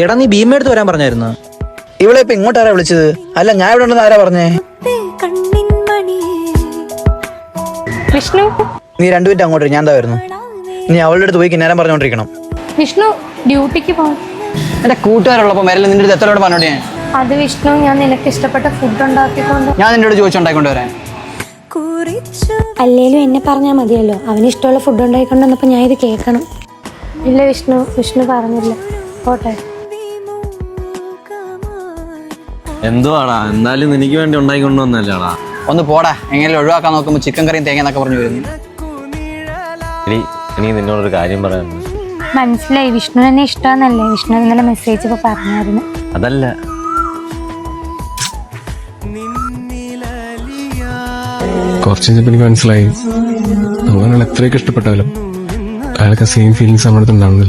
എടാ നീ ഭീമയെടുത്ത് വരാൻ പറഞ്ഞായിരുന്നു. ഇവിടെ ഇപ്പൊ ഇങ്ങോട്ടാരാ വിളിച്ചത്? അല്ല ഞാൻ ഇവിടെ ഉണ്ടെന്ന് ആരാ പറഞ്ഞേ? വിഷ്ണു, നീ 2 മിനിറ്റ് അങ്ങോട്ട് ഞാൻ എന്താ വരുന്നു. നീ അവളുടെ അടുത്ത് പോയി കിന്നാരം പറഞ്ഞോണ്ടിരിക്കണം. വിഷ്ണു ഡ്യൂട്ടിക്ക് പോകും. എന്റെ കൂട്ടുകാരുള്ളപ്പോ വരല്ലേ നിന്റെ അടുത്ത് എത്രയോട് പറഞ്ഞോട്ട് ഞാൻ? അത് വിഷ്ണു, ഞാൻ നിനക്ക് ഇഷ്ടപ്പെട്ട ഫുഡ് ഉണ്ടാക്കിക്കൊണ്ട്. ഞാൻ നിന്നോട് ചോദിച്ചുണ്ടായിക്കൊണ്ട് വരാൻ. അല്ലേലും എന്നെ പറഞ്ഞാൽ മതിയല്ലോ. അവന് ഇഷ്ടമുള്ള ഫുഡ് ഉണ്ടായിക്കൊണ്ട് വന്നപ്പോ ഞാൻ ഇത് കേൾക്കണം. ഇല്ല വിഷ്ണു, വിഷ്ണു പറഞ്ഞില്ല. പോട്ടെ. എന്തുവാടാ, എന്തായാലും എനിക്ക് വേണ്ടി ഉണ്ടാക്കി കൊണ്ടുവന്നല്ലേടാ. ഒന്ന് പോടാ. എങ്ങനെ ഒഴിവാക്കാൻ നോക്കുമ്പോ ചിക്കൻ കറിയും തേങ്ങ എന്നൊക്കെ പറഞ്ഞു വരുന്നു. എനിക്ക് നിന്നോടൊരു കാര്യം പറയാനുണ്ട്. മനസ്സിലായി, വിഷ്ണു എന്നെ ഇഷ്ടമെന്നല്ലേ വിഷ്ണു ഇന്നലെ മെസ്സേജ് ഇപ്പൊ പറഞ്ഞായിരുന്നു. അതല്ല, കുറച്ച് കഴിഞ്ഞപ്പോൾ എനിക്ക് മനസ്സിലായി, നമ്മളയാൾ എത്രയൊക്കെ ഇഷ്ടപ്പെട്ടാലും അയാൾക്ക് സെയിം ഫീലിങ്സ് നമ്മുടെ അടുത്ത് ഉണ്ടാവുന്നില്ല.